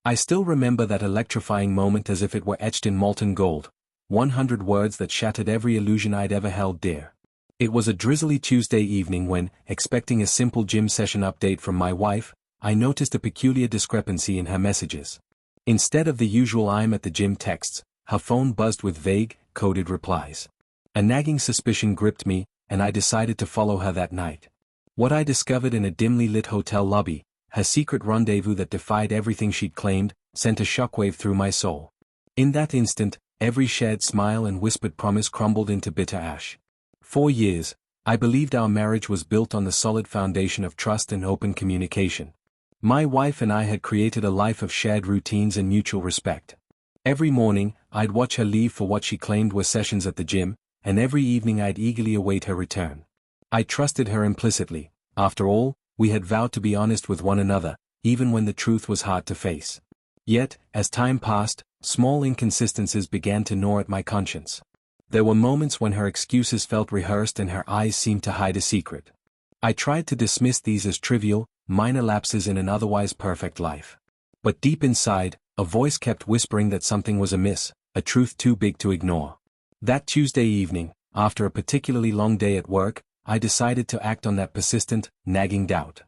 I still remember that electrifying moment as if it were etched in molten gold. 100 words that shattered every illusion I'd ever held dear. It was a drizzly Tuesday evening when, expecting a simple gym session update from my wife, I noticed a peculiar discrepancy in her messages. Instead of the usual "I'm at the gym" texts, her phone buzzed with vague, coded replies. A nagging suspicion gripped me, and I decided to follow her that night. What I discovered in a dimly lit hotel lobby, her secret rendezvous that defied everything she'd claimed, sent a shockwave through my soul. In that instant, every shared smile and whispered promise crumbled into bitter ash. For years, I believed our marriage was built on the solid foundation of trust and open communication. My wife and I had created a life of shared routines and mutual respect. Every morning, I'd watch her leave for what she claimed were sessions at the gym, and every evening I'd eagerly await her return. I trusted her implicitly. After all, we had vowed to be honest with one another, even when the truth was hard to face. Yet, as time passed, small inconsistencies began to gnaw at my conscience. There were moments when her excuses felt rehearsed and her eyes seemed to hide a secret. I tried to dismiss these as trivial, minor lapses in an otherwise perfect life. But deep inside, a voice kept whispering that something was amiss, a truth too big to ignore. That Tuesday evening, after a particularly long day at work, I decided to act on that persistent, nagging doubt.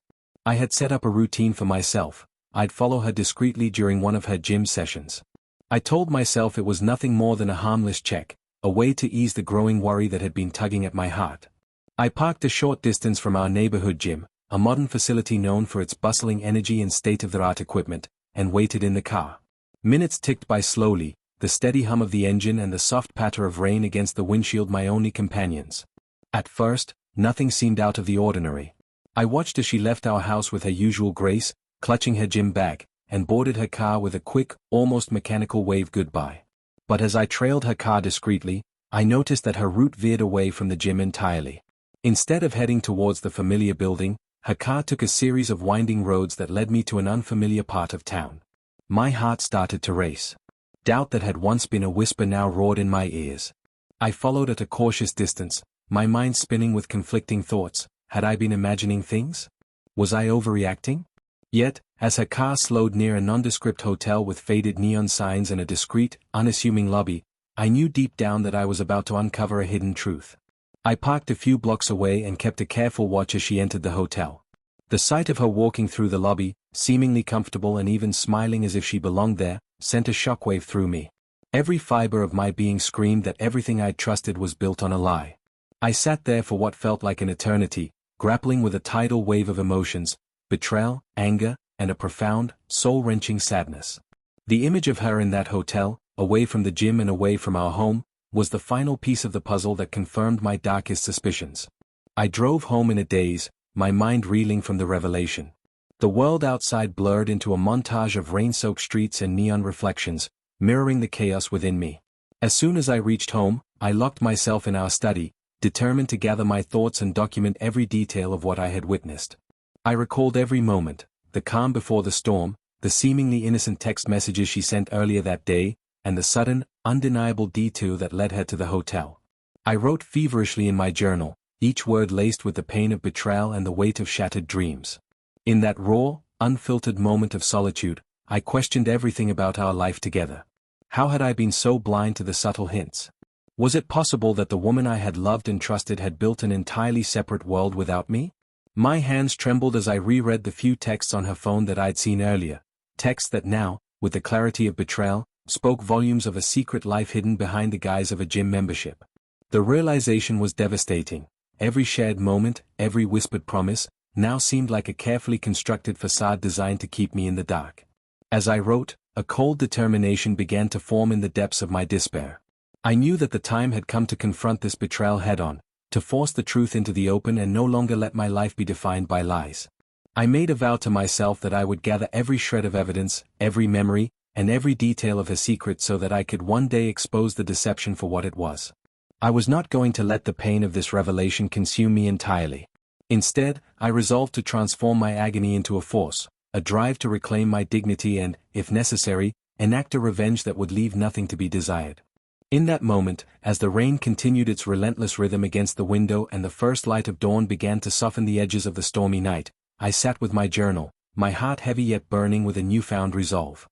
I had set up a routine for myself. I'd follow her discreetly during one of her gym sessions. I told myself it was nothing more than a harmless check, a way to ease the growing worry that had been tugging at my heart. I parked a short distance from our neighborhood gym, a modern facility known for its bustling energy and state-of-the-art equipment, and waited in the car. Minutes ticked by slowly, the steady hum of the engine and the soft patter of rain against the windshield my only companions. At first, nothing seemed out of the ordinary. I watched as she left our house with her usual grace, clutching her gym bag, and boarded her car with a quick, almost mechanical wave goodbye. But as I trailed her car discreetly, I noticed that her route veered away from the gym entirely. Instead of heading towards the familiar building, her car took a series of winding roads that led me to an unfamiliar part of town. My heart started to race. Doubt that had once been a whisper now roared in my ears. I followed at a cautious distance, my mind spinning with conflicting thoughts. Had I been imagining things? Was I overreacting? Yet, as her car slowed near a nondescript hotel with faded neon signs and a discreet, unassuming lobby, I knew deep down that I was about to uncover a hidden truth. I parked a few blocks away and kept a careful watch as she entered the hotel. The sight of her walking through the lobby, seemingly comfortable and even smiling as if she belonged there, sent a shockwave through me. Every fiber of my being screamed that everything I'd trusted was built on a lie. I sat there for what felt like an eternity, grappling with a tidal wave of emotions, betrayal, anger, and a profound, soul-wrenching sadness. The image of her in that hotel, away from the gym and away from our home, was the final piece of the puzzle that confirmed my darkest suspicions. I drove home in a daze, my mind reeling from the revelation. The world outside blurred into a montage of rain-soaked streets and neon reflections, mirroring the chaos within me. As soon as I reached home, I locked myself in our study, determined to gather my thoughts and document every detail of what I had witnessed. I recalled every moment, the calm before the storm, the seemingly innocent text messages she sent earlier that day, and the sudden, undeniable detour that led her to the hotel. I wrote feverishly in my journal, each word laced with the pain of betrayal and the weight of shattered dreams. In that raw, unfiltered moment of solitude, I questioned everything about our life together. How had I been so blind to the subtle hints? Was it possible that the woman I had loved and trusted had built an entirely separate world without me? My hands trembled as I reread the few texts on her phone that I'd seen earlier, texts that now, with the clarity of betrayal, spoke volumes of a secret life hidden behind the guise of a gym membership. The realization was devastating. Every shared moment, every whispered promise, now seemed like a carefully constructed facade designed to keep me in the dark. As I wrote, a cold determination began to form in the depths of my despair. I knew that the time had come to confront this betrayal head-on, to force the truth into the open and no longer let my life be defined by lies. I made a vow to myself that I would gather every shred of evidence, every memory, and every detail of her secret so that I could one day expose the deception for what it was. I was not going to let the pain of this revelation consume me entirely. Instead, I resolved to transform my agony into a force, a drive to reclaim my dignity and, if necessary, enact a revenge that would leave nothing to be desired. In that moment, as the rain continued its relentless rhythm against the window and the first light of dawn began to soften the edges of the stormy night, I sat with my journal, my heart heavy yet burning with a newfound resolve.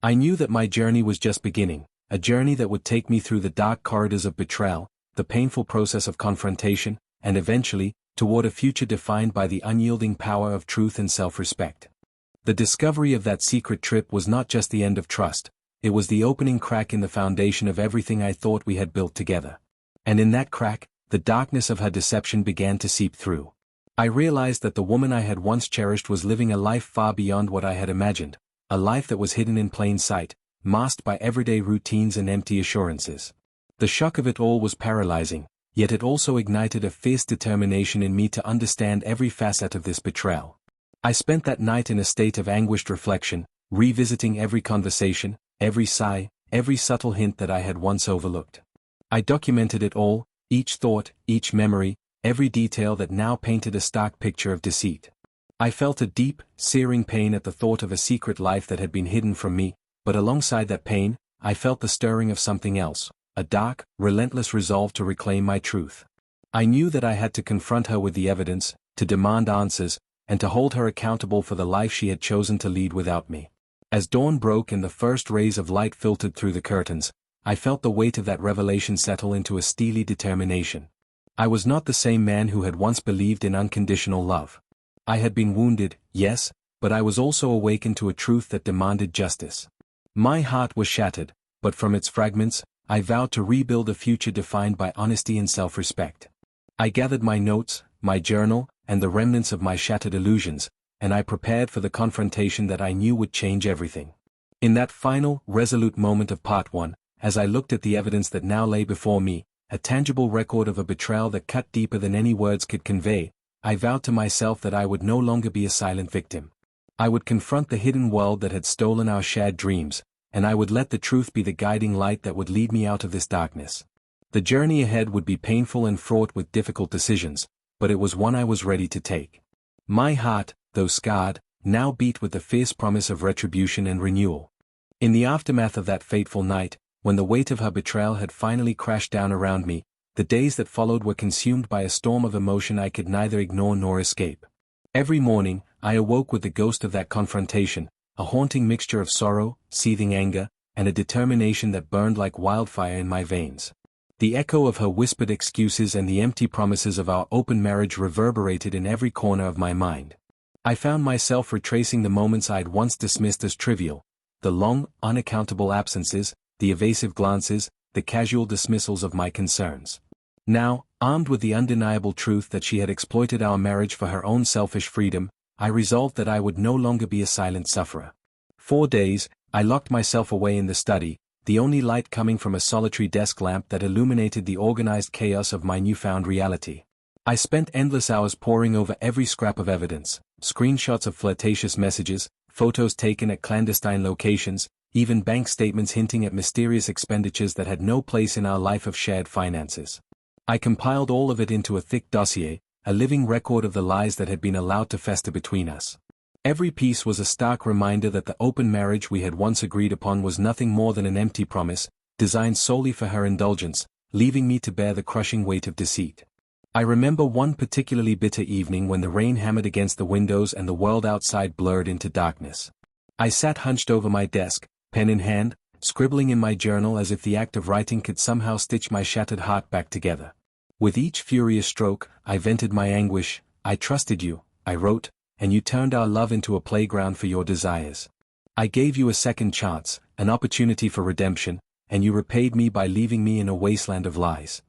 I knew that my journey was just beginning, a journey that would take me through the dark corridors of betrayal, the painful process of confrontation, and eventually, toward a future defined by the unyielding power of truth and self-respect. The discovery of that secret trip was not just the end of trust, it was the opening crack in the foundation of everything I thought we had built together. And in that crack, the darkness of her deception began to seep through. I realized that the woman I had once cherished was living a life far beyond what I had imagined, a life that was hidden in plain sight, masked by everyday routines and empty assurances. The shock of it all was paralyzing, yet it also ignited a fierce determination in me to understand every facet of this betrayal. I spent that night in a state of anguished reflection, revisiting every conversation, every sigh, every subtle hint that I had once overlooked. I documented it all, each thought, each memory, every detail that now painted a stark picture of deceit. I felt a deep, searing pain at the thought of a secret life that had been hidden from me, but alongside that pain, I felt the stirring of something else, a dark, relentless resolve to reclaim my truth. I knew that I had to confront her with the evidence, to demand answers, and to hold her accountable for the life she had chosen to lead without me. As dawn broke and the first rays of light filtered through the curtains, I felt the weight of that revelation settle into a steely determination. I was not the same man who had once believed in unconditional love. I had been wounded, yes, but I was also awakened to a truth that demanded justice. My heart was shattered, but from its fragments, I vowed to rebuild a future defined by honesty and self-respect. I gathered my notes, my journal, and the remnants of my shattered illusions, and I prepared for the confrontation that I knew would change everything. In that final, resolute moment of part 1, as I looked at the evidence that now lay before me, a tangible record of a betrayal that cut deeper than any words could convey, I vowed to myself that I would no longer be a silent victim. I would confront the hidden world that had stolen our shared dreams, and I would let the truth be the guiding light that would lead me out of this darkness. The journey ahead would be painful and fraught with difficult decisions, but it was one I was ready to take. My heart, though scarred, now beat with the fierce promise of retribution and renewal. In the aftermath of that fateful night, when the weight of her betrayal had finally crashed down around me, the days that followed were consumed by a storm of emotion I could neither ignore nor escape. Every morning, I awoke with the ghost of that confrontation, a haunting mixture of sorrow, seething anger, and a determination that burned like wildfire in my veins. The echo of her whispered excuses and the empty promises of our open marriage reverberated in every corner of my mind. I found myself retracing the moments I'd once dismissed as trivial, the long, unaccountable absences, the evasive glances, the casual dismissals of my concerns. Now, armed with the undeniable truth that she had exploited our marriage for her own selfish freedom, I resolved that I would no longer be a silent sufferer. 4 days, I locked myself away in the study, the only light coming from a solitary desk lamp that illuminated the organized chaos of my newfound reality. I spent endless hours poring over every scrap of evidence, screenshots of flirtatious messages, photos taken at clandestine locations, even bank statements hinting at mysterious expenditures that had no place in our life of shared finances. I compiled all of it into a thick dossier, a living record of the lies that had been allowed to fester between us. Every piece was a stark reminder that the open marriage we had once agreed upon was nothing more than an empty promise, designed solely for her indulgence, leaving me to bear the crushing weight of deceit. I remember one particularly bitter evening when the rain hammered against the windows and the world outside blurred into darkness. I sat hunched over my desk, pen in hand, scribbling in my journal as if the act of writing could somehow stitch my shattered heart back together. With each furious stroke, I vented my anguish. I trusted you, I wrote, and you turned our love into a playground for your desires. I gave you a second chance, an opportunity for redemption, and you repaid me by leaving me in a wasteland of lies.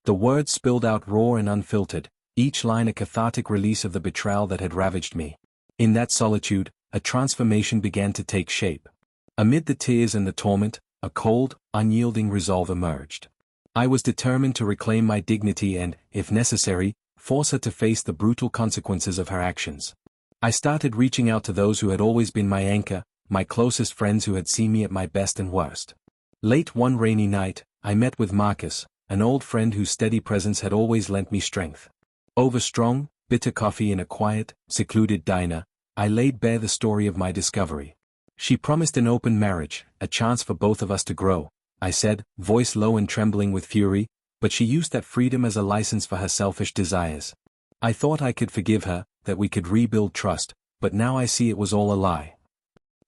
The words spilled out raw and unfiltered, each line a cathartic release of the betrayal that had ravaged me. In that solitude, a transformation began to take shape. Amid the tears and the torment, a cold, unyielding resolve emerged. I was determined to reclaim my dignity and, if necessary, force her to face the brutal consequences of her actions. I started reaching out to those who had always been my anchor, my closest friends who had seen me at my best and worst. Late one rainy night, I met with Marcus, an old friend whose steady presence had always lent me strength. Over strong, bitter coffee in a quiet, secluded diner, I laid bare the story of my discovery. She promised an open marriage, a chance for both of us to grow, I said, voice low and trembling with fury, but she used that freedom as a license for her selfish desires. I thought I could forgive her, that we could rebuild trust, but now I see it was all a lie.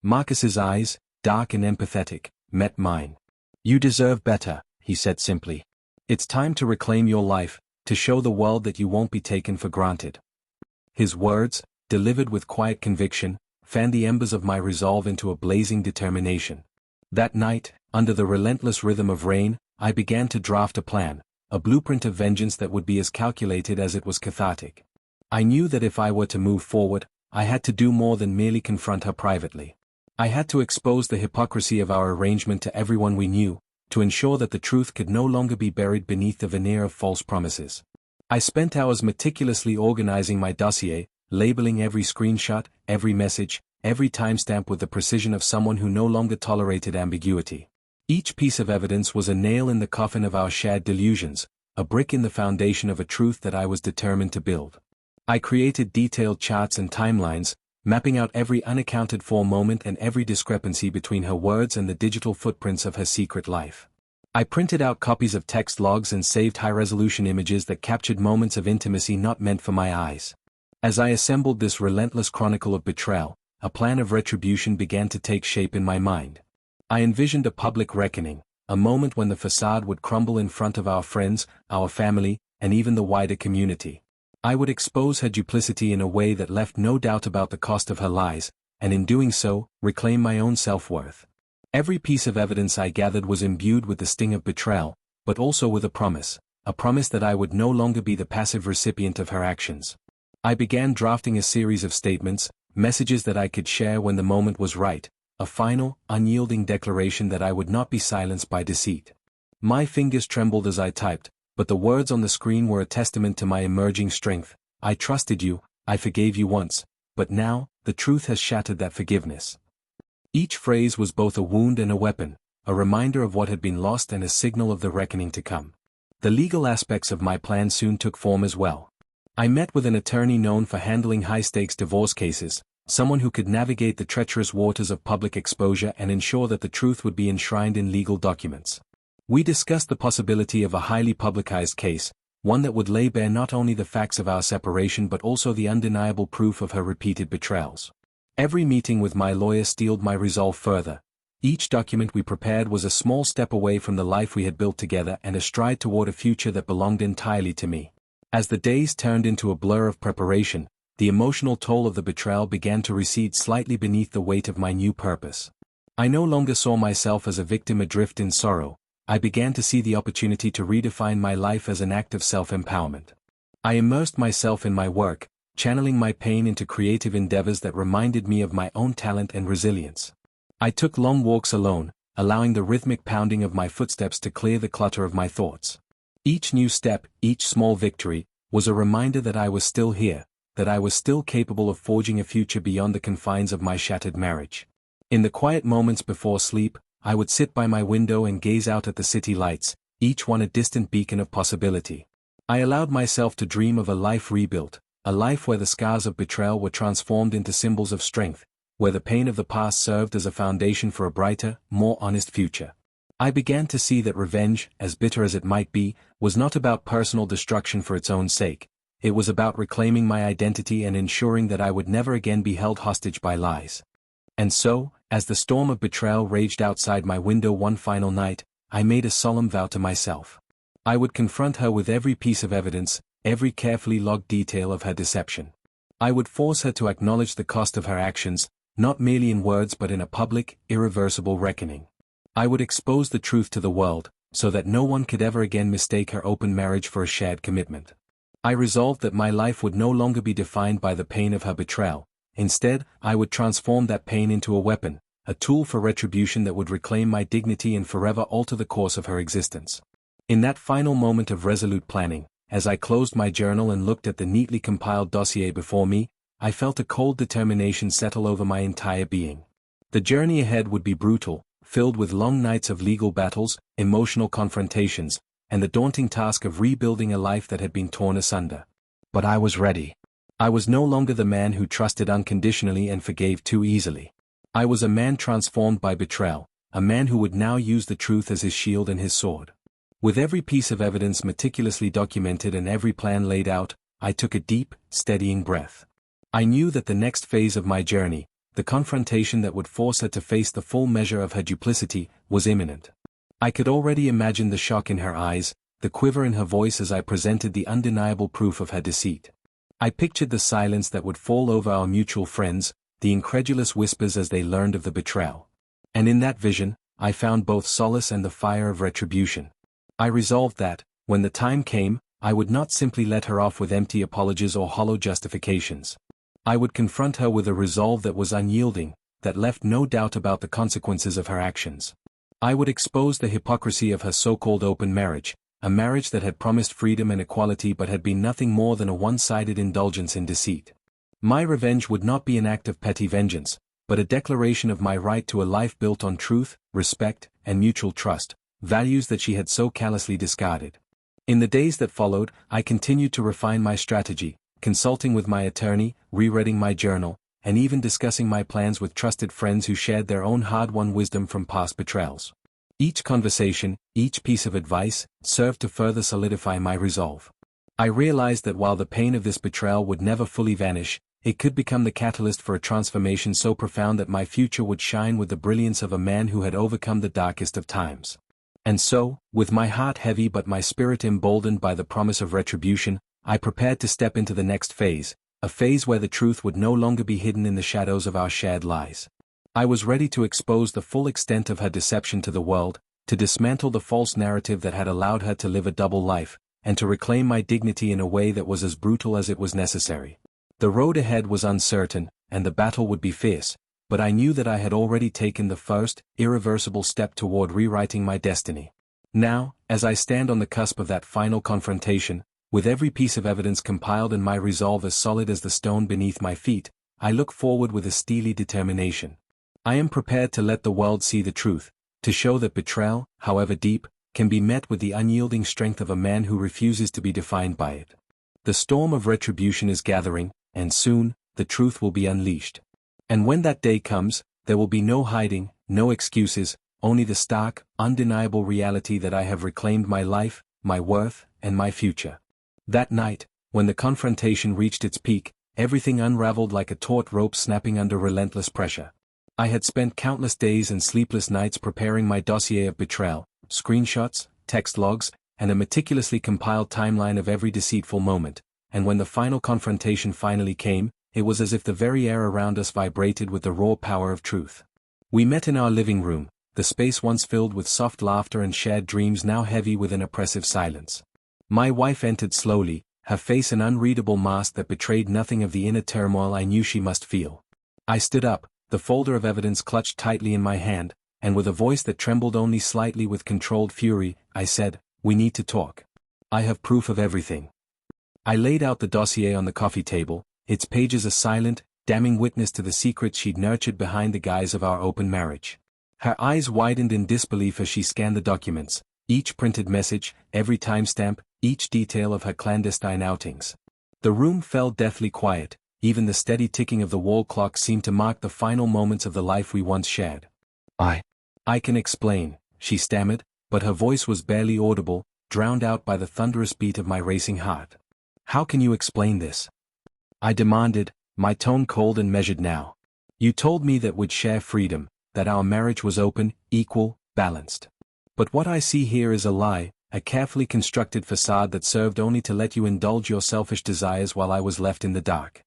Marcus's eyes, dark and empathetic, met mine. "You deserve better," he said simply. "It's time to reclaim your life, to show the world that you won't be taken for granted." His words, delivered with quiet conviction, fanned the embers of my resolve into a blazing determination. That night, under the relentless rhythm of rain, I began to draft a plan, a blueprint of vengeance that would be as calculated as it was cathartic. I knew that if I were to move forward, I had to do more than merely confront her privately. I had to expose the hypocrisy of our arrangement to everyone we knew, to ensure that the truth could no longer be buried beneath the veneer of false promises. I spent hours meticulously organizing my dossier, labeling every screenshot, every message, every timestamp with the precision of someone who no longer tolerated ambiguity. Each piece of evidence was a nail in the coffin of our shared delusions, a brick in the foundation of a truth that I was determined to build. I created detailed charts and timelines, mapping out every unaccounted-for moment and every discrepancy between her words and the digital footprints of her secret life. I printed out copies of text logs and saved high-resolution images that captured moments of intimacy not meant for my eyes. As I assembled this relentless chronicle of betrayal, a plan of retribution began to take shape in my mind. I envisioned a public reckoning, a moment when the facade would crumble in front of our friends, our family, and even the wider community. I would expose her duplicity in a way that left no doubt about the cost of her lies, and in doing so, reclaim my own self-worth. Every piece of evidence I gathered was imbued with the sting of betrayal, but also with a promise that I would no longer be the passive recipient of her actions. I began drafting a series of statements, messages that I could share when the moment was right, a final, unyielding declaration that I would not be silenced by deceit. My fingers trembled as I typed, but the words on the screen were a testament to my emerging strength. "I trusted you, I forgave you once, but now, the truth has shattered that forgiveness." Each phrase was both a wound and a weapon, a reminder of what had been lost and a signal of the reckoning to come. The legal aspects of my plan soon took form as well. I met with an attorney known for handling high-stakes divorce cases, someone who could navigate the treacherous waters of public exposure and ensure that the truth would be enshrined in legal documents. We discussed the possibility of a highly publicized case, one that would lay bare not only the facts of our separation but also the undeniable proof of her repeated betrayals. Every meeting with my lawyer steeled my resolve further. Each document we prepared was a small step away from the life we had built together and a stride toward a future that belonged entirely to me. As the days turned into a blur of preparation, the emotional toll of the betrayal began to recede slightly beneath the weight of my new purpose. I no longer saw myself as a victim adrift in sorrow. I began to see the opportunity to redefine my life as an act of self-empowerment. I immersed myself in my work, channeling my pain into creative endeavors that reminded me of my own talent and resilience. I took long walks alone, allowing the rhythmic pounding of my footsteps to clear the clutter of my thoughts. Each new step, each small victory, was a reminder that I was still here, that I was still capable of forging a future beyond the confines of my shattered marriage. In the quiet moments before sleep, I would sit by my window and gaze out at the city lights, each one a distant beacon of possibility. I allowed myself to dream of a life rebuilt, a life where the scars of betrayal were transformed into symbols of strength, where the pain of the past served as a foundation for a brighter, more honest future. I began to see that revenge, as bitter as it might be, was not about personal destruction for its own sake. It was about reclaiming my identity and ensuring that I would never again be held hostage by lies. And so, as the storm of betrayal raged outside my window one final night, I made a solemn vow to myself. I would confront her with every piece of evidence, every carefully logged detail of her deception. I would force her to acknowledge the cost of her actions, not merely in words but in a public, irreversible reckoning. I would expose the truth to the world, so that no one could ever again mistake her open marriage for a shared commitment. I resolved that my life would no longer be defined by the pain of her betrayal. Instead, I would transform that pain into a weapon, a tool for retribution that would reclaim my dignity and forever alter the course of her existence. In that final moment of resolute planning, as I closed my journal and looked at the neatly compiled dossier before me, I felt a cold determination settle over my entire being. The journey ahead would be brutal, filled with long nights of legal battles, emotional confrontations, and the daunting task of rebuilding a life that had been torn asunder. But I was ready. I was no longer the man who trusted unconditionally and forgave too easily. I was a man transformed by betrayal, a man who would now use the truth as his shield and his sword. With every piece of evidence meticulously documented and every plan laid out, I took a deep, steadying breath. I knew that the next phase of my journey, the confrontation that would force her to face the full measure of her duplicity, was imminent. I could already imagine the shock in her eyes, the quiver in her voice as I presented the undeniable proof of her deceit. I pictured the silence that would fall over our mutual friends, the incredulous whispers as they learned of the betrayal. And in that vision, I found both solace and the fire of retribution. I resolved that, when the time came, I would not simply let her off with empty apologies or hollow justifications. I would confront her with a resolve that was unyielding, that left no doubt about the consequences of her actions. I would expose the hypocrisy of her so-called open marriage, a marriage that had promised freedom and equality but had been nothing more than a one-sided indulgence in deceit. My revenge would not be an act of petty vengeance, but a declaration of my right to a life built on truth, respect, and mutual trust, values that she had so callously discarded. In the days that followed, I continued to refine my strategy, consulting with my attorney, rereading my journal, and even discussing my plans with trusted friends who shared their own hard-won wisdom from past betrayals. Each conversation, each piece of advice, served to further solidify my resolve. I realized that while the pain of this betrayal would never fully vanish, it could become the catalyst for a transformation so profound that my future would shine with the brilliance of a man who had overcome the darkest of times. And so, with my heart heavy but my spirit emboldened by the promise of retribution, I prepared to step into the next phase, a phase where the truth would no longer be hidden in the shadows of our shared lies. I was ready to expose the full extent of her deception to the world, to dismantle the false narrative that had allowed her to live a double life, and to reclaim my dignity in a way that was as brutal as it was necessary. The road ahead was uncertain, and the battle would be fierce, but I knew that I had already taken the first, irreversible step toward rewriting my destiny. Now, as I stand on the cusp of that final confrontation, with every piece of evidence compiled and my resolve as solid as the stone beneath my feet, I look forward with a steely determination. I am prepared to let the world see the truth, to show that betrayal, however deep, can be met with the unyielding strength of a man who refuses to be defined by it. The storm of retribution is gathering, and soon, the truth will be unleashed. And when that day comes, there will be no hiding, no excuses, only the stark, undeniable reality that I have reclaimed my life, my worth, and my future. That night, when the confrontation reached its peak, everything unraveled like a taut rope snapping under relentless pressure. I had spent countless days and sleepless nights preparing my dossier of betrayal, screenshots, text logs, and a meticulously compiled timeline of every deceitful moment, and when the final confrontation finally came, it was as if the very air around us vibrated with the raw power of truth. We met in our living room, the space once filled with soft laughter and shared dreams now heavy with an oppressive silence. My wife entered slowly, her face an unreadable mask that betrayed nothing of the inner turmoil I knew she must feel. I stood up, the folder of evidence clutched tightly in my hand, and with a voice that trembled only slightly with controlled fury, I said, "We need to talk. I have proof of everything." I laid out the dossier on the coffee table, its pages a silent, damning witness to the secrets she'd nurtured behind the guise of our open marriage. Her eyes widened in disbelief as she scanned the documents, each printed message, every timestamp, each detail of her clandestine outings. The room fell deathly quiet, even the steady ticking of the wall clock seemed to mark the final moments of the life we once shared. I can explain," she stammered, but her voice was barely audible, drowned out by the thunderous beat of my racing heart. "How can you explain this?" I demanded, my tone cold and measured now. "You told me that we'd share freedom, that our marriage was open, equal, balanced. But what I see here is a lie, a carefully constructed facade that served only to let you indulge your selfish desires while I was left in the dark."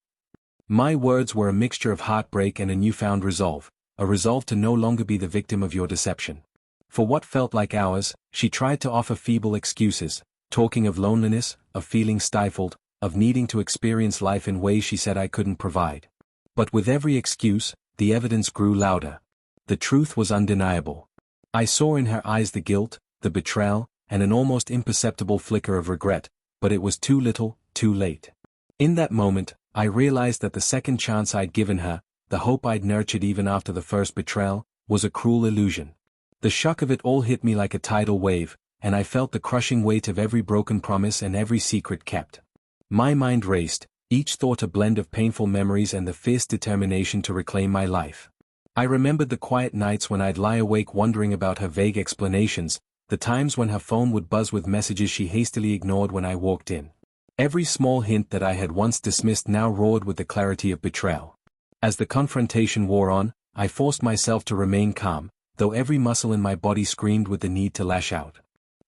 My words were a mixture of heartbreak and a newfound resolve, a resolve to no longer be the victim of your deception. For what felt like hours, she tried to offer feeble excuses, talking of loneliness, of feeling stifled, of needing to experience life in ways she said I couldn't provide. But with every excuse, the evidence grew louder. The truth was undeniable. I saw in her eyes the guilt, the betrayal, and an almost imperceptible flicker of regret, but it was too little, too late. In that moment, I realized that the second chance I'd given her, the hope I'd nurtured even after the first betrayal, was a cruel illusion. The shock of it all hit me like a tidal wave, and I felt the crushing weight of every broken promise and every secret kept. My mind raced, each thought a blend of painful memories and the fierce determination to reclaim my life. I remembered the quiet nights when I'd lie awake wondering about her vague explanations, the times when her phone would buzz with messages she hastily ignored when I walked in. Every small hint that I had once dismissed now roared with the clarity of betrayal. As the confrontation wore on, I forced myself to remain calm, though every muscle in my body screamed with the need to lash out.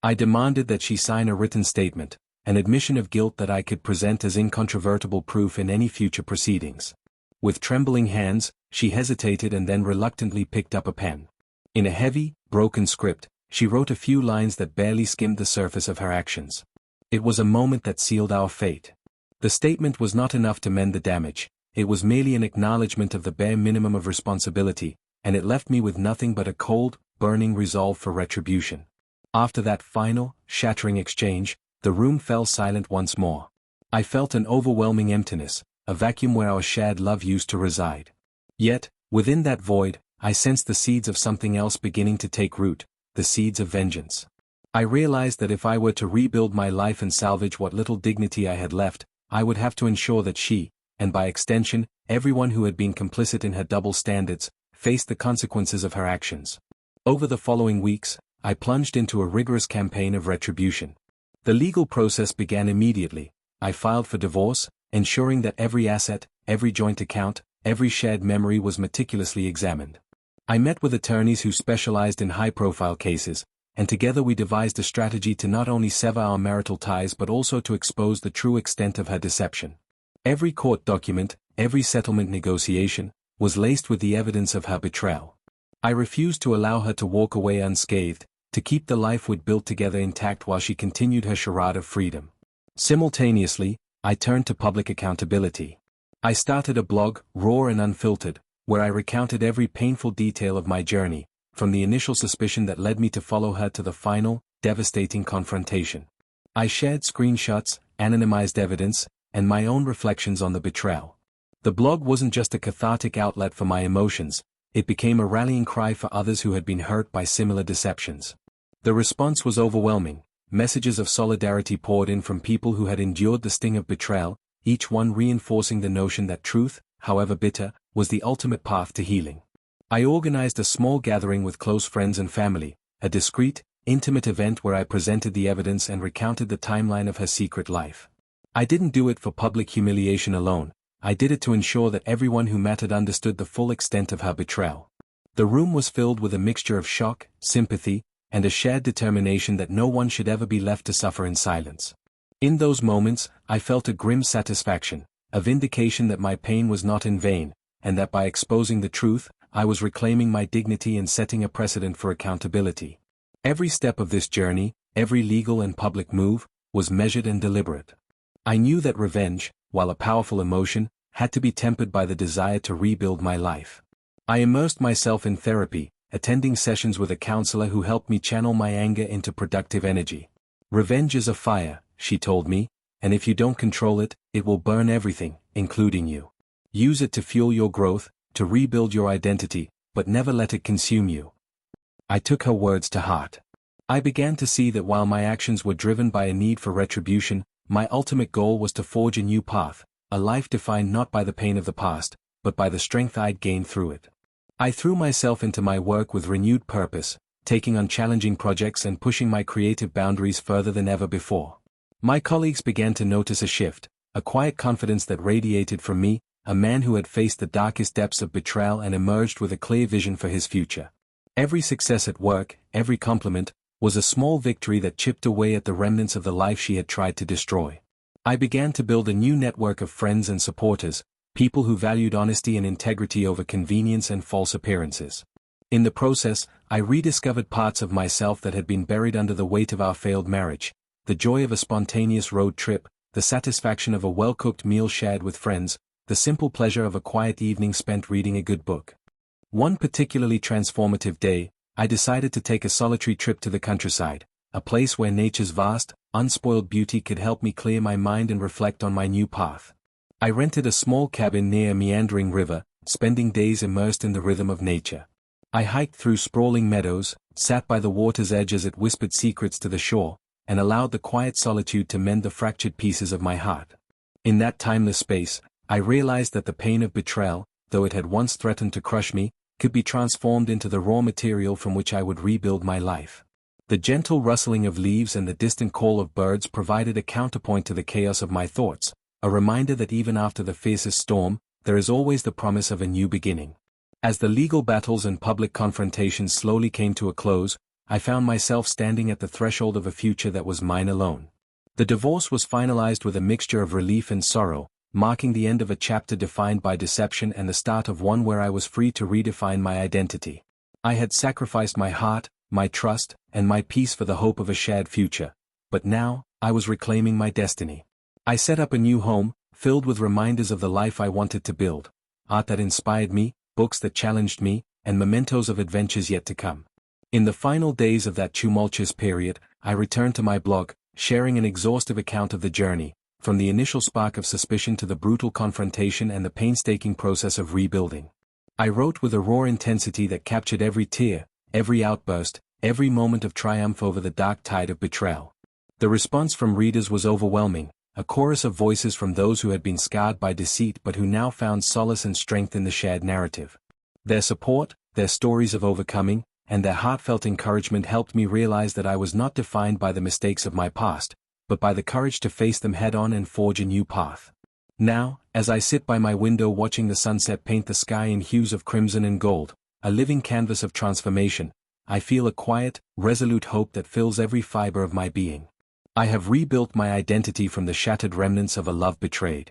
I demanded that she sign a written statement, an admission of guilt that I could present as incontrovertible proof in any future proceedings. With trembling hands, she hesitated and then reluctantly picked up a pen. In a heavy, broken script, she wrote a few lines that barely skimmed the surface of her actions. It was a moment that sealed our fate. The statement was not enough to mend the damage, it was merely an acknowledgement of the bare minimum of responsibility, and it left me with nothing but a cold, burning resolve for retribution. After that final, shattering exchange, the room fell silent once more. I felt an overwhelming emptiness, a vacuum where our shared love used to reside. Yet, within that void, I sensed the seeds of something else beginning to take root, the seeds of vengeance. I realized that if I were to rebuild my life and salvage what little dignity I had left, I would have to ensure that she, and by extension, everyone who had been complicit in her double standards, faced the consequences of her actions. Over the following weeks, I plunged into a rigorous campaign of retribution. The legal process began immediately. I filed for divorce, ensuring that every asset, every joint account, every shared memory was meticulously examined. I met with attorneys who specialized in high-profile cases, and together we devised a strategy to not only sever our marital ties but also to expose the true extent of her deception. Every court document, every settlement negotiation, was laced with the evidence of her betrayal. I refused to allow her to walk away unscathed, to keep the life we'd built together intact while she continued her charade of freedom. Simultaneously, I turned to public accountability. I started a blog, raw and unfiltered, where I recounted every painful detail of my journey, from the initial suspicion that led me to follow her to the final, devastating confrontation. I shared screenshots, anonymized evidence, and my own reflections on the betrayal. The blog wasn't just a cathartic outlet for my emotions, it became a rallying cry for others who had been hurt by similar deceptions. The response was overwhelming. Messages of solidarity poured in from people who had endured the sting of betrayal, each one reinforcing the notion that truth, however bitter, was the ultimate path to healing. I organized a small gathering with close friends and family, a discreet, intimate event where I presented the evidence and recounted the timeline of her secret life. I didn't do it for public humiliation alone, I did it to ensure that everyone who mattered understood the full extent of her betrayal. The room was filled with a mixture of shock, sympathy, and a shared determination that no one should ever be left to suffer in silence. In those moments, I felt a grim satisfaction, a vindication that my pain was not in vain, and that by exposing the truth, I was reclaiming my dignity and setting a precedent for accountability. Every step of this journey, every legal and public move, was measured and deliberate. I knew that revenge, while a powerful emotion, had to be tempered by the desire to rebuild my life. I immersed myself in therapy, attending sessions with a counselor who helped me channel my anger into productive energy. Revenge is a fire, she told me, and if you don't control it, it will burn everything, including you. Use it to fuel your growth, to rebuild your identity, but never let it consume you. I took her words to heart. I began to see that while my actions were driven by a need for retribution, my ultimate goal was to forge a new path, a life defined not by the pain of the past, but by the strength I'd gained through it. I threw myself into my work with renewed purpose, taking on challenging projects and pushing my creative boundaries further than ever before. My colleagues began to notice a shift, a quiet confidence that radiated from me, a man who had faced the darkest depths of betrayal and emerged with a clear vision for his future. Every success at work, every compliment, was a small victory that chipped away at the remnants of the life she had tried to destroy. I began to build a new network of friends and supporters, people who valued honesty and integrity over convenience and false appearances. In the process, I rediscovered parts of myself that had been buried under the weight of our failed marriage, the joy of a spontaneous road trip, the satisfaction of a well-cooked meal shared with friends, the simple pleasure of a quiet evening spent reading a good book. One particularly transformative day, I decided to take a solitary trip to the countryside, a place where nature's vast, unspoiled beauty could help me clear my mind and reflect on my new path. I rented a small cabin near a meandering river, spending days immersed in the rhythm of nature. I hiked through sprawling meadows, sat by the water's edge as it whispered secrets to the shore, and allowed the quiet solitude to mend the fractured pieces of my heart. In that timeless space, I realized that the pain of betrayal, though it had once threatened to crush me, could be transformed into the raw material from which I would rebuild my life. The gentle rustling of leaves and the distant call of birds provided a counterpoint to the chaos of my thoughts, a reminder that even after the fiercest storm, there is always the promise of a new beginning. As the legal battles and public confrontations slowly came to a close, I found myself standing at the threshold of a future that was mine alone. The divorce was finalized with a mixture of relief and sorrow, marking the end of a chapter defined by deception and the start of one where I was free to redefine my identity. I had sacrificed my heart, my trust, and my peace for the hope of a shared future, but now, I was reclaiming my destiny. I set up a new home, filled with reminders of the life I wanted to build, art that inspired me, books that challenged me, and mementos of adventures yet to come. In the final days of that tumultuous period, I returned to my blog, sharing an exhaustive account of the journey, from the initial spark of suspicion to the brutal confrontation and the painstaking process of rebuilding. I wrote with a raw intensity that captured every tear, every outburst, every moment of triumph over the dark tide of betrayal. The response from readers was overwhelming, a chorus of voices from those who had been scarred by deceit but who now found solace and strength in the shared narrative. Their support, their stories of overcoming, and their heartfelt encouragement helped me realize that I was not defined by the mistakes of my past, but by the courage to face them head-on and forge a new path. Now, as I sit by my window watching the sunset paint the sky in hues of crimson and gold, a living canvas of transformation, I feel a quiet, resolute hope that fills every fiber of my being. I have rebuilt my identity from the shattered remnants of a love betrayed.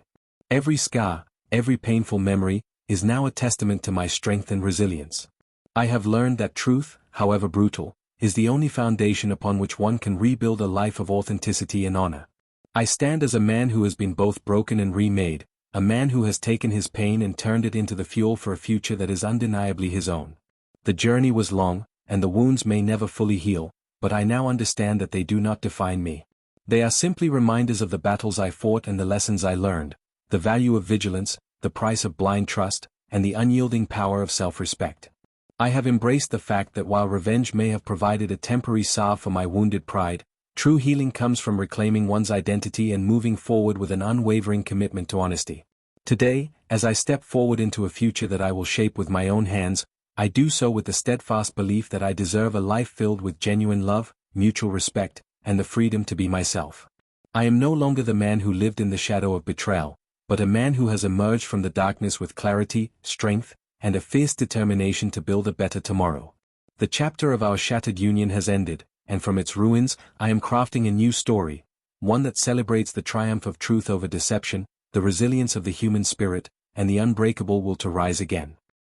Every scar, every painful memory, is now a testament to my strength and resilience. I have learned that truth, however brutal, is the only foundation upon which one can rebuild a life of authenticity and honor. I stand as a man who has been both broken and remade, a man who has taken his pain and turned it into the fuel for a future that is undeniably his own. The journey was long, and the wounds may never fully heal, but I now understand that they do not define me. They are simply reminders of the battles I fought and the lessons I learned, the value of vigilance, the price of blind trust, and the unyielding power of self-respect. I have embraced the fact that while revenge may have provided a temporary salve for my wounded pride, true healing comes from reclaiming one's identity and moving forward with an unwavering commitment to honesty. Today, as I step forward into a future that I will shape with my own hands, I do so with the steadfast belief that I deserve a life filled with genuine love, mutual respect, and the freedom to be myself. I am no longer the man who lived in the shadow of betrayal, but a man who has emerged from the darkness with clarity, strength, and a fierce determination to build a better tomorrow. The chapter of our shattered union has ended, and from its ruins, I am crafting a new story, one that celebrates the triumph of truth over deception, the resilience of the human spirit, and the unbreakable will to rise again.